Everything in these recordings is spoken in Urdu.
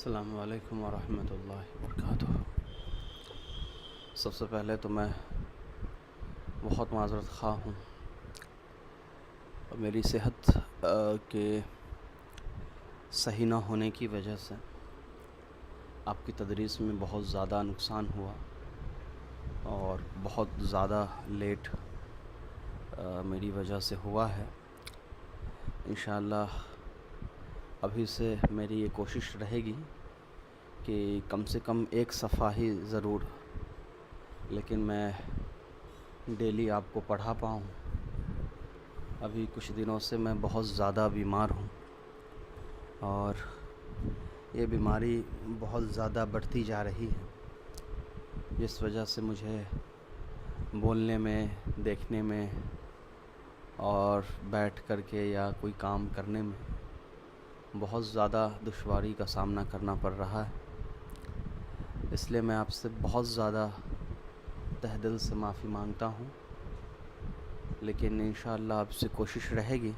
السلام علیکم ورحمۃ اللہ وبرکاتہ۔ سب سے پہلے تو میں بہت معذرت خواہ ہوں، میری صحت کے صحیح نہ ہونے کی وجہ سے آپ کی تدریس میں بہت زیادہ نقصان ہوا اور بہت زیادہ لیٹ میری وجہ سے ہوا ہے۔ انشاءاللہ ابھی سے میری یہ کوشش رہے گی کہ کم سے کم ایک صفحہ ہی ضرور، لیکن میں ڈیلی آپ کو پڑھا پاؤں۔ ابھی کچھ دنوں سے میں بہت زیادہ بیمار ہوں اور یہ بیماری بہت زیادہ بڑھتی جا رہی ہے، جس وجہ سے مجھے بولنے میں، دیکھنے میں اور بیٹھ کر کے یا کوئی کام کرنے میں بہت زیادہ دشواری کا سامنا کرنا پڑ رہا ہے۔ اس لیے میں آپ سے بہت زیادہ تہ دل سے معافی مانگتا ہوں، لیکن انشاءاللہ آپ سے کوشش رہے گی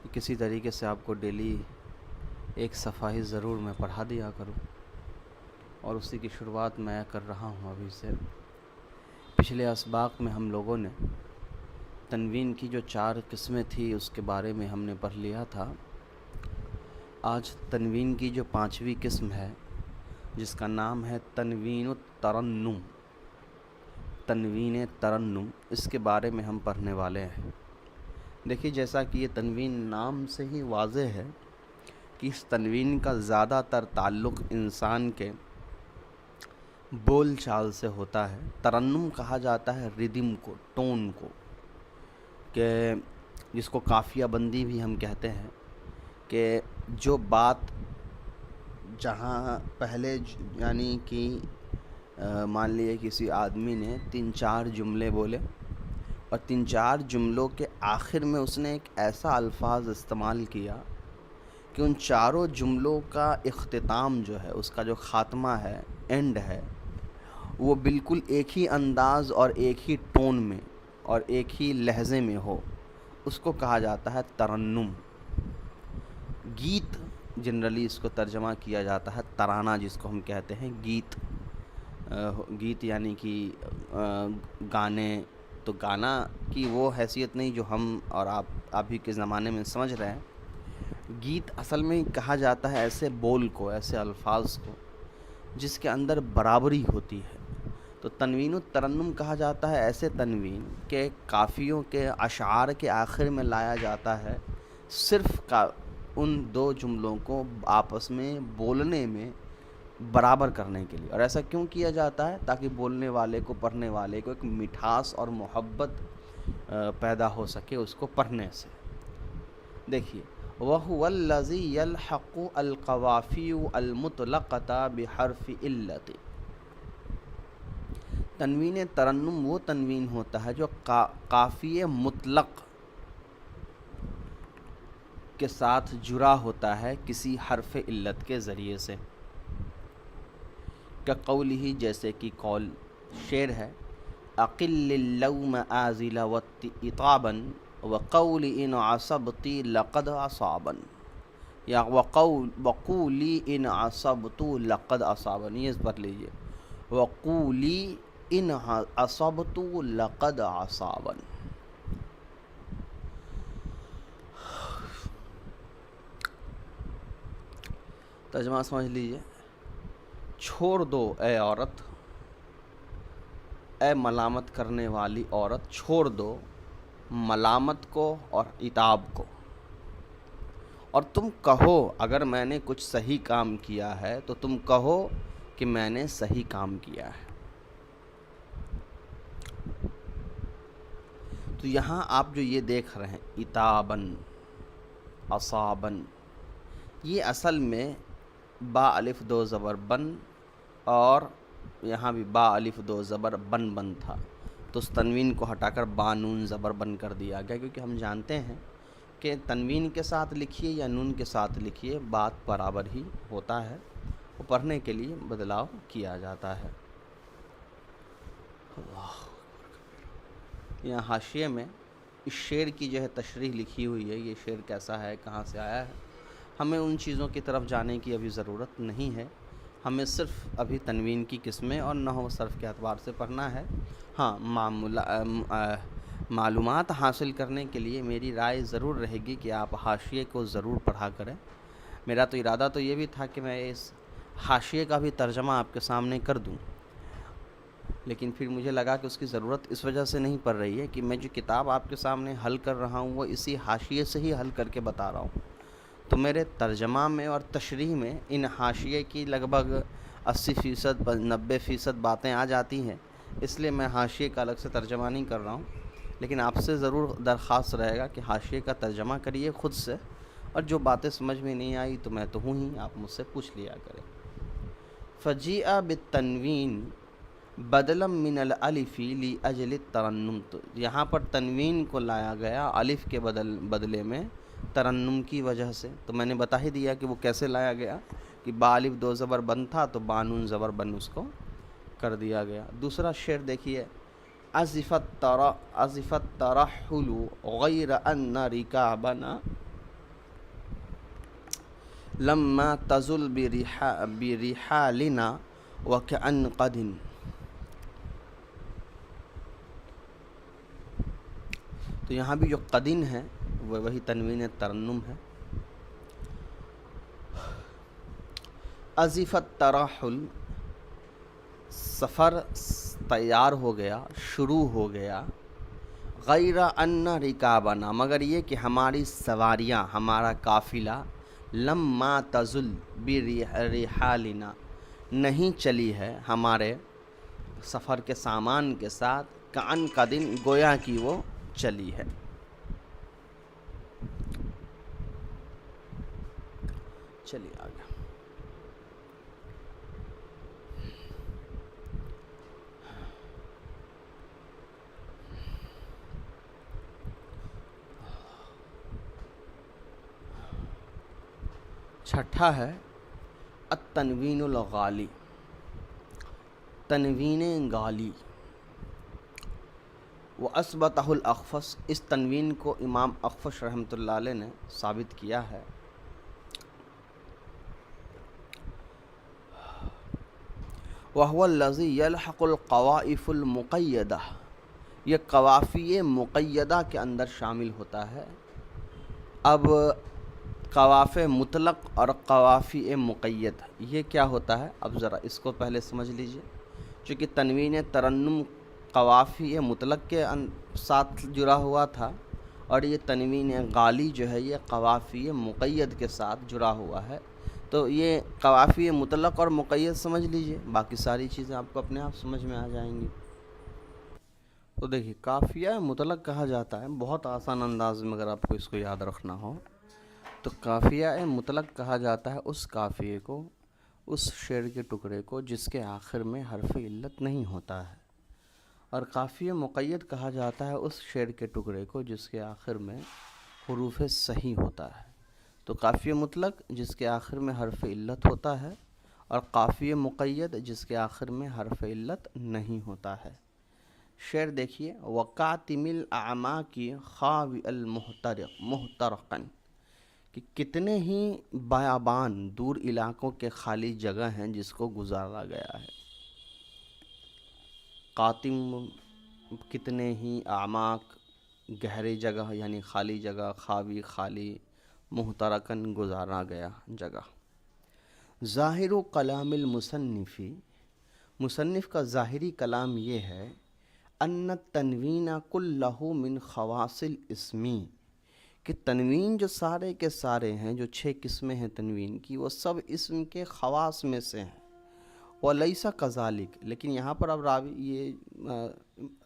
کہ کسی طریقے سے آپ کو ڈیلی ایک صفحہ ہی ضرور میں پڑھا دیا کروں، اور اسی کی شروعات میں کر رہا ہوں ابھی سے۔ پچھلے اسباق میں ہم لوگوں نے تنوین کی جو 4 قسمیں تھی اس کے بارے میں ہم نے پڑھ لیا تھا۔ آج تنوین کی جو 5ویں قسم ہے، جس کا نام ہے تنوین الترنم، تنوین ترنم، اس کے بارے میں ہم پڑھنے والے ہیں۔ دیکھیے، جیسا کہ یہ تنوین نام سے ہی واضح ہے کہ اس تنوین کا زیادہ تر تعلق انسان کے بول چال سے ہوتا ہے۔ ترنم کہا جاتا ہے ردم کو، ٹون کو، کہ جس کو قافیہ بندی بھی ہم کہتے ہیں، کہ جو بات جہاں پہلے یعنی کہ مان لیے کسی آدمی نے 3-4 جملے بولے اور 3-4 جملوں کے آخر میں اس نے ایک ایسا الفاظ استعمال کیا کہ ان چاروں جملوں کا اختتام جو ہے، اس کا جو خاتمہ ہے، اینڈ ہے، وہ بالکل ایک ہی انداز اور ایک ہی ٹون میں اور ایک ہی لہجے میں ہو، اس کو کہا جاتا ہے ترنم۔ گیت جنرلی اس کو ترجمہ کیا جاتا ہے ترانہ، جس کو ہم کہتے ہیں گیت۔ گیت یعنی کہ گانے، تو گانا کی وہ حیثیت نہیں جو ہم اور آپ ابھی کے زمانے میں سمجھ رہے ہیں۔ گیت اصل میں کہا جاتا ہے ایسے بول کو، ایسے الفاظ کو جس کے اندر برابری ہوتی ہے۔ تو تنوین الترنم کہا جاتا ہے ایسے تنوین کہ قافیوں کے، اشعار کے آخر میں لایا جاتا ہے، صرف ان 2 جملوں کو آپس میں بولنے میں برابر کرنے کے لیے۔ اور ایسا کیوں کیا جاتا ہے؟ تاکہ بولنے والے کو، پڑھنے والے کو ایک مٹھاس اور محبت پیدا ہو سکے اس کو پڑھنے سے۔ دیکھیے، وَهُوَ الَّذِي يَلْحَقُ الْقَوَافِيُ الْمُطْلَقَةَ بِحَرْفِ عِلَّةٍ۔ تنوین ترنم وہ تنوین ہوتا ہے جو قافیہ مطلق کے ساتھ جڑا ہوتا ہے کسی حرف علت کے ذریعے سے، کقولہ، جیسے کہ قول، شعر ہے، اقل اللوم آزل وطابا وقول ان عصبتی لقد اصابا، یا وقولی ان عصبت لقد اصابا، یہ پڑھ لیجیے، وقولی ان عصبت لقد اصابا۔ ترجمہ سمجھ لیجیے، چھوڑ دو اے عورت، اے ملامت کرنے والی عورت، چھوڑ دو ملامت کو اور عتاب کو، اور تم کہو اگر میں نے کچھ صحیح کام کیا ہے تو تم کہو کہ میں نے صحیح کام کیا ہے۔ تو یہاں آپ جو یہ دیکھ رہے ہیں، عتابن، اصابن، یہ اصل میں با الف 2 زبر بن، اور یہاں بھی با الف 2 زبر بن تھا، تو اس تنوین کو ہٹا کر با نون زبر بن کر دیا گیا، کیونکہ ہم جانتے ہیں کہ تنوین کے ساتھ لکھیے یا نون کے ساتھ لکھیے، بات برابر ہی ہوتا ہے، وہ پڑھنے کے لیے بدلاؤ کیا جاتا ہے۔ یہاں حاشیے میں اس شعر کی جو ہے تشریح لکھی ہوئی ہے، یہ شعر کیسا ہے، کہاں سے آیا ہے۔ ہمیں ان چیزوں کی طرف جانے کی ابھی ضرورت نہیں ہے، ہمیں صرف ابھی تنوین کی قسمیں اور نحو و صرف کے اعتبار سے پڑھنا ہے۔ ہاں، معلومات حاصل کرنے کے لیے میری رائے ضرور رہے گی کہ آپ حاشیے کو ضرور پڑھا کریں۔ میرا تو ارادہ تو یہ بھی تھا کہ میں اس حاشیے کا بھی ترجمہ آپ کے سامنے کر دوں، لیکن پھر مجھے لگا کہ اس کی ضرورت اس وجہ سے نہیں پڑ رہی ہے کہ میں جو کتاب آپ کے سامنے حل کر رہا ہوں وہ اسی حاشیے سے ہی حل کر کے بتا رہا ہوں، تو میرے ترجمہ میں اور تشریح میں ان حاشیے کی لگ بھگ 80% 90% باتیں آ جاتی ہیں، اس لیے میں حاشیے کا الگ سے ترجمہ نہیں کر رہا ہوں۔ لیکن آپ سے ضرور درخواست رہے گا کہ حاشیے کا ترجمہ کریے خود سے، اور جو باتیں سمجھ میں نہیں آئی تو میں تو ہوں ہی، آپ مجھ سے پوچھ لیا کریں۔ فجیع بالتنوین بدلا من الالف لاجل الترنم، تو یہاں پر تنوین کو لایا گیا الف کے بدلے میں ترنم کی وجہ سے۔ تو میں نے بتا ہی دیا کہ وہ کیسے لایا گیا، کہ با الف دو زبر بند تھا تو با نون زبر بند اس کو کر دیا گیا۔ دوسرا شعر دیکھیے، عزفت ترحل غیر ان رکابنا لما تزل برحالنا وکأن قدن۔ تو یہاں بھی جو قدن ہے وہ وہی تنوین ترنم ہے۔ عزفت ترحل، سفر تیار ہو گیا، شروع ہو گیا، غیر ان رکابنا، مگر یہ کہ ہماری سواریاں، ہمارا قافلہ، لما تزل برحالنا، نہیں چلی ہے ہمارے سفر کے سامان کے ساتھ، کعن قدن، گویا کی وہ چلی ہے۔ چلیے آگے۔ چھٹا ہے التنوین الغالی، تنوین غالی، وَأَثْبَتَهُ الْأَخْفَص، اس تنوین کو امام اخفش رحمۃ اللہ علیہ نے ثابت کیا ہے۔ وَهُوَ الَّذِي يَلْحَقُ الْقَوَائِفُ الْمُقَيَّدَةَ، یہ قوافی مقیدہ کے اندر شامل ہوتا ہے۔ اب قواف مطلق اور قوافی مقید یہ کیا ہوتا ہے، اب ذرا اس کو پہلے سمجھ لیجئے۔ چونکہ تنوین ترنم قوافی مطلق کے ساتھ جڑا ہوا تھا، اور یہ تنوین غالی جو ہے یہ قوافی مقید کے ساتھ جڑا ہوا ہے، تو یہ قوافی مطلق اور مقید سمجھ لیجئے، باقی ساری چیزیں آپ کو اپنے آپ سمجھ میں آ جائیں گی۔ تو دیکھیے، قافیہ مطلق کہا جاتا ہے، بہت آسان انداز میں اگر آپ کو اس کو یاد رکھنا ہو تو قافیہ مطلق کہا جاتا ہے اس قافیے کو، اس شعر کے ٹکڑے کو جس کے آخر میں حرف علت نہیں ہوتا ہے، اور قافیہ مقید کہا جاتا ہے اس شعر کے ٹکڑے کو جس کے آخر میں حروف صحیح ہوتا ہے۔ تو قافیہ مطلق جس کے آخر میں حرف علت ہوتا ہے، اور قافیہ مقید جس کے آخر میں حرف علت نہیں ہوتا ہے۔ شعر دیکھیے، وَقَاتِمِ الْأَعْمَاقِ خَاوِئَ الْمُحْتَرَقًا، کہ کتنے ہی بیابان دور علاقوں کے خالی جگہ ہیں جس کو گزارا گیا ہے۔ قاتم کتنے ہی، اعماق گہری جگہ یعنی خالی جگہ، خاوی خالی، محترکن گزارا گیا جگہ۔ ظاہر کلام المصنفی، مصنف کا ظاہری کلام یہ ہے، ان التنوین کلہ من خواص الاسم، کہ تنوین جو سارے کے سارے ہیں، جو 6 قسمیں ہیں تنوین کی، وہ سب اسم کے خواص میں سے ہیں۔ وَلَيْسَ كَذَلِكَ، لیکن یہاں پر اب راوی یہ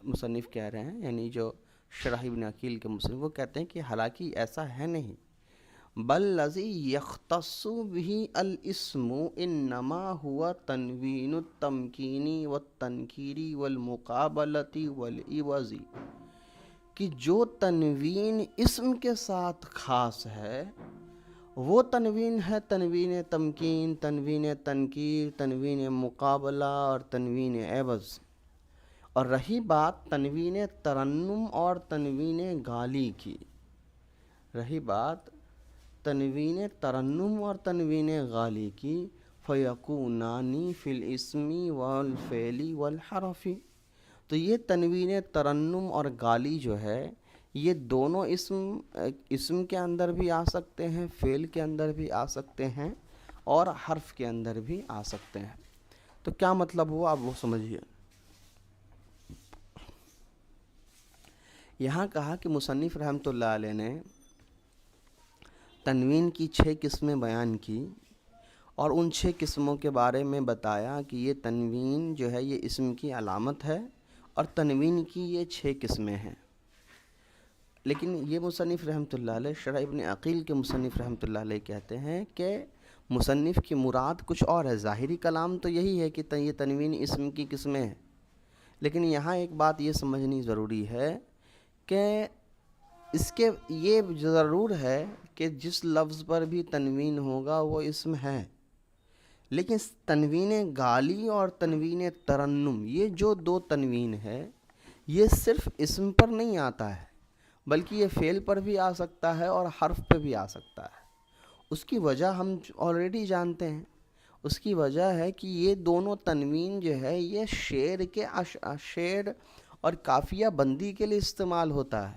مصنف کہہ رہے ہیں، یعنی جو شرح ابن عقیل کے مصنف، وہ کہتے ہیں کہ حالانکہ ایسا ہے نہیں، بل الذی یختص به الاسم انما هو تنوین التمکین والتنکیر والمقابلۃ والعوض، کہ جو تنوین اسم کے ساتھ خاص ہے وہ تنوین ہے تنوین تمکین، تنوین تنکیر، تنوین مقابلہ اور تنوین عوض۔ اور رہی بات تنوین ترنم اور تنوین غالی کی، رہی بات تنوین ترنم اور تنوین غالی کی فیکونانی فی الاسمی والفعلی والحرفی. تو یہ تنوین ترنم اور غالی جو ہے یہ دونوں اسم کے اندر بھی آ سکتے ہیں، فعل کے اندر بھی آ سکتے ہیں اور حرف کے اندر بھی آ سکتے ہیں. تو کیا مطلب ہوا آپ وہ سمجھیے. یہاں کہا کہ مصنف رحمۃ اللہ علیہ نے تنوین کی 6 قسمیں بیان کی اور ان 6 قسموں کے بارے میں بتایا کہ یہ تنوین جو ہے یہ اسم کی علامت ہے اور تنوین کی یہ 6 قسمیں ہیں. لیکن یہ مصنف رحمۃ اللہ علیہ شرح ابن عقیل کے مصنف رحمۃ اللہ علیہ کہتے ہیں کہ مصنف کی مراد کچھ اور ہے. ظاہری کلام تو یہی ہے کہ یہ تنوین اسم کی قسمیں ہیں، لیکن یہاں ایک بات یہ سمجھنی ضروری ہے کہ اس کے یہ ضرور ہے کہ جس لفظ پر بھی تنوین ہوگا وہ اسم ہے، لیکن تنوین غالی اور تنوین ترنم یہ جو 2 تنوین ہے یہ صرف اسم پر نہیں آتا ہے بلکہ یہ فعل پر بھی آ سکتا ہے اور حرف پہ بھی آ سکتا ہے. اس کی وجہ ہم آلریڈی جانتے ہیں. اس کی وجہ ہے کہ یہ دونوں تنوین جو ہے یہ شعر اور قافیہ بندی کے لیے استعمال ہوتا ہے.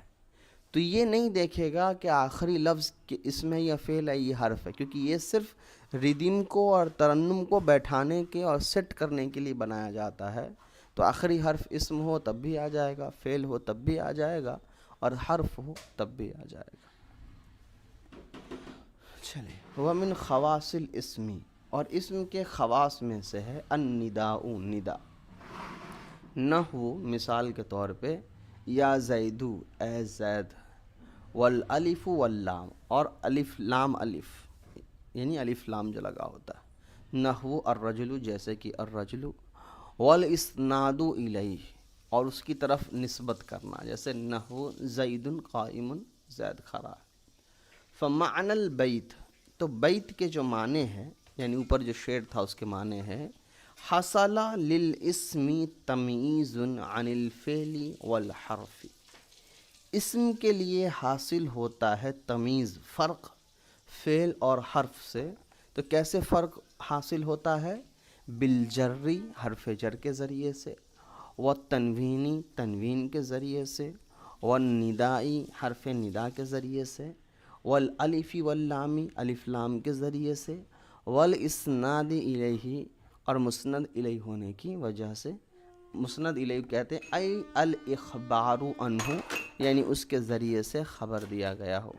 تو یہ نہیں دیکھے گا کہ آخری لفظ اسم ہے یا فعل ہے یا حرف ہے، کیونکہ یہ صرف ردم کو اور ترنم کو بیٹھانے کے اور سیٹ کرنے کے لیے بنایا جاتا ہے. تو آخری حرف اسم ہو تب بھی آ جائے گا، فعل ہو تب بھی آ جائے گا اور حرف ہو تب بھی آ جائے گا. چلے ومن خواص الاسمی، اور اسم کے خواص میں سے ہے النداء ندا. نحو مثال کے طور پہ یا زیدو اے زید، والالف واللام اور الف لام الف یعنی الف لام جو لگا ہوتا ہے. نحو الرجل جیسے کہ الرجل، والاسناد الیہ اور اس کی طرف نسبت کرنا جیسے نحو زید قائم زید کھڑا ہے. فمعنى البیت، تو بیت کے جو معنی ہے یعنی اوپر جو شعر تھا اس کے معنی ہے حصل للاسم تمییز عن الفعل والحرف. اسم کے لیے حاصل ہوتا ہے تمیز، فرق فعل اور حرف سے. تو کیسے فرق حاصل ہوتا ہے؟ بالجری حرف جر کے ذریعے سے، والتنوینی تنوین کے ذریعے سے، والندائی حرف ندا کے ذریعے سے، والالف واللامی الف لام کے ذریعے سے، والاسناد الیہ اور مسند الیہ ہونے کی وجہ سے. مسند الیہ کہتے ہیں ای الاخبار عنہ، یعنی اس کے ذریعے سے خبر دیا گیا ہو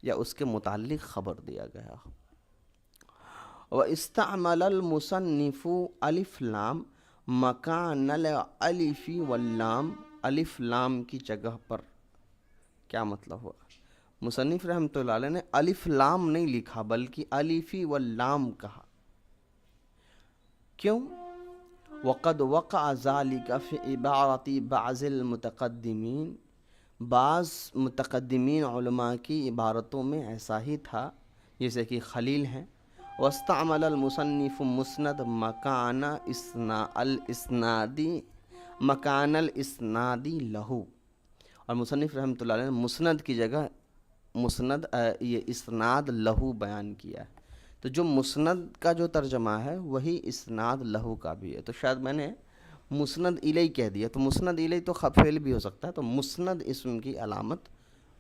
یا اس کے متعلق خبر دیا گیا ہو. واستعمل المصنف الف لام مکان الالف واللام، الف لام کی جگہ پر. کیا مطلب ہوا؟ مصنف رحمۃ اللہ علیہ نے الف لام نہیں لکھا بلکہ الف واللام کہا. کیوں؟ وقد وقع ذلك في عبارت بعض المتقدمین، بعض متقدمین علماء کی عبارتوں میں ایسا ہی تھا جیسے کہ خلیل ہیں. واستعمل المصنف مسند مکان الاسنادی مکان الاسنادی لہو، اور مصنف رحمۃ اللہ علیہ نے مسند کی جگہ مسند یہ اسناد لہو بیان کیا ہے. تو جو مسند کا جو ترجمہ ہے وہی اسناد لہو کا بھی ہے. تو شاید میں نے مسند الیہ کہہ دیا، تو مسند الیہ تو فعل بھی ہو سکتا ہے. تو مسند اسم کی علامت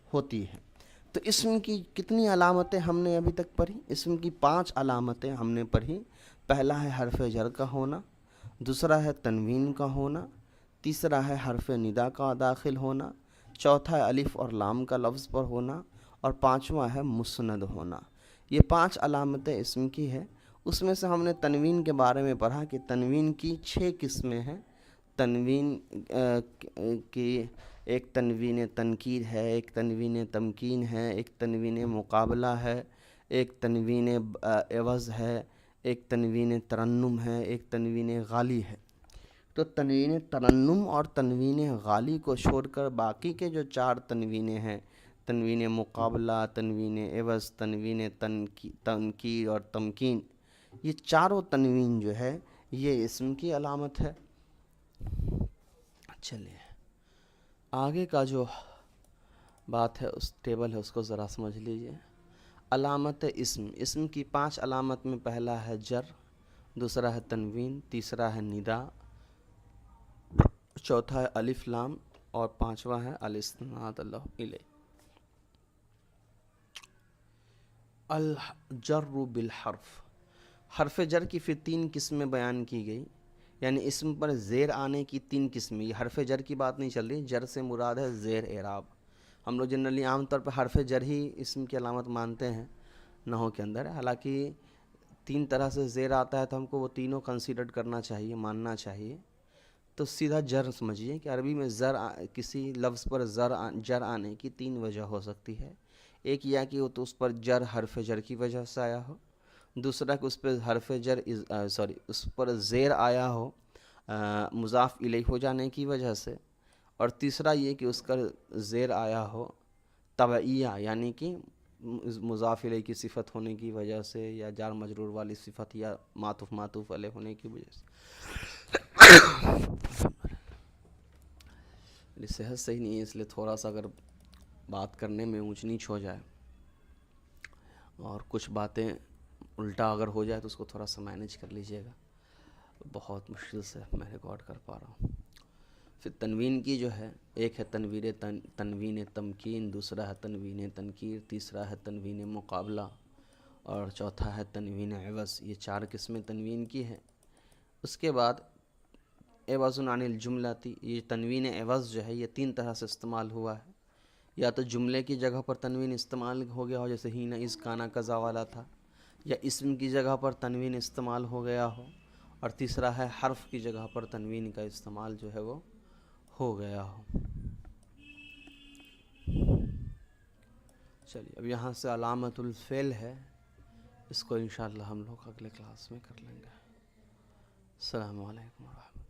ہوتی ہے. تو اسم کی کتنی علامتیں ہم نے ابھی تک پڑھی؟ اسم کی 5 علامتیں ہم نے پڑھی. پہلا ہے حرف جر کا ہونا، دوسرا ہے تنوین کا ہونا، تیسرا ہے حرف ندا کا داخل ہونا، چوتھا ہے الف اور لام کا لفظ پر ہونا، اور پانچواں ہے مسند ہونا. یہ 5 علامتیں اسم کی ہے. اس میں سے ہم نے تنوین کے بارے میں پڑھا کہ تنوین کی 6 قسمیں ہیں. تنوین کی ایک تنوین تنکیر ہے، ایک تنوین تمکین ہے، ایک تنوین مقابلہ ہے، ایک تنوین عوض ہے، ایک تنوین ترنم ہے، ایک تنوین غالی ہے. تو تنوین ترنم اور تنوین غالی کو چھوڑ کر باقی کے جو 4 تنوینیں ہیں، تنوین مقابلہ، تنوین عوض، تنوین تنکیر اور تمکین، یہ چاروں تنوین جو ہے یہ اسم کی علامت ہے. چلیے آگے کا جو بات ہے اس ٹیبل ہے اس کو ذرا سمجھ لیجئے. علامت اسم کی 5 علامت میں پہلا ہے جر، دوسرا ہے تنوین، تیسرا ہے ندا، چوتھا ہے الف لام، اور 5واں ہے الاستناد اللہ الیہ۔ الجر بالحرف، حرف جر کی پھر 3 قسمیں بیان کی گئی، یعنی اسم پر زیر آنے کی 3 قسمیں۔ یہ حرف جر کی بات نہیں چل رہی، جر سے مراد ہے زیر اعراب۔ ہم لوگ جنرلی عام طور پر حرف جر ہی اسم کی علامت مانتے ہیں نحو کے اندر، حالانکہ 3 طرح سے زیر آتا ہے تو ہم کو وہ تینوں کنسیڈر کرنا چاہیے، ماننا چاہیے۔ تو سیدھا جر سمجھیے کہ عربی میں کسی لفظ پر جر آنے کی 3 وجہ ہو سکتی ہے۔ ایک یہ کہ وہ تو اس پر جر حرف جر کی وجہ سے آیا ہو، دوسرا کہ اس پر اس پر زیر آیا ہو مضاف الیہ ہو جانے کی وجہ سے، اور تیسرا یہ کہ اس کا زیر آیا ہو تبعیہ، یعنی کہ مضاف الیہ کی صفت ہونے کی وجہ سے، یا جار مجرور والی صفت، یا معطوف علیہ ہونے کی وجہ سے۔ میری صحت صحیح نہیں ہے، اس لیے تھوڑا سا اگر بات کرنے میں اونچ نیچ ہو جائے اور کچھ باتیں الٹا اگر ہو جائے تو اس کو تھوڑا سا مینیج کر لیجئے گا، بہت مشکل سے میں ریکارڈ کر پا رہا ہوں۔ پھر تنوین کی جو ہے، ایک ہے تنوین تمکین، دوسرا ہے تنوین تنکیر، تیسرا ہے تنوین مقابلہ، اور چوتھا ہے تنوین عوض۔ یہ 4 قسمیں تنوین کی ہیں۔ اس کے بعد عوض عن الجملۃ، یہ تنوین عوض جو ہے یہ 3 طرح سے استعمال ہوا ہے، یا تو جملے کی جگہ پر تنوین استعمال ہو گیا ہو، جیسے ہین اذ کانا کذا والا تھا، یا اسم کی جگہ پر تنوین استعمال ہو گیا ہو، اور تیسرا ہے حرف کی جگہ پر تنوین کا استعمال جو ہے وہ ہو گیا ہو۔ چلیے اب یہاں سے علامت الفعل ہے، اس کو انشاءاللہ ہم لوگ اگلے کلاس میں کر لیں گے۔ السلام علیکم ورحمۃ اللہ۔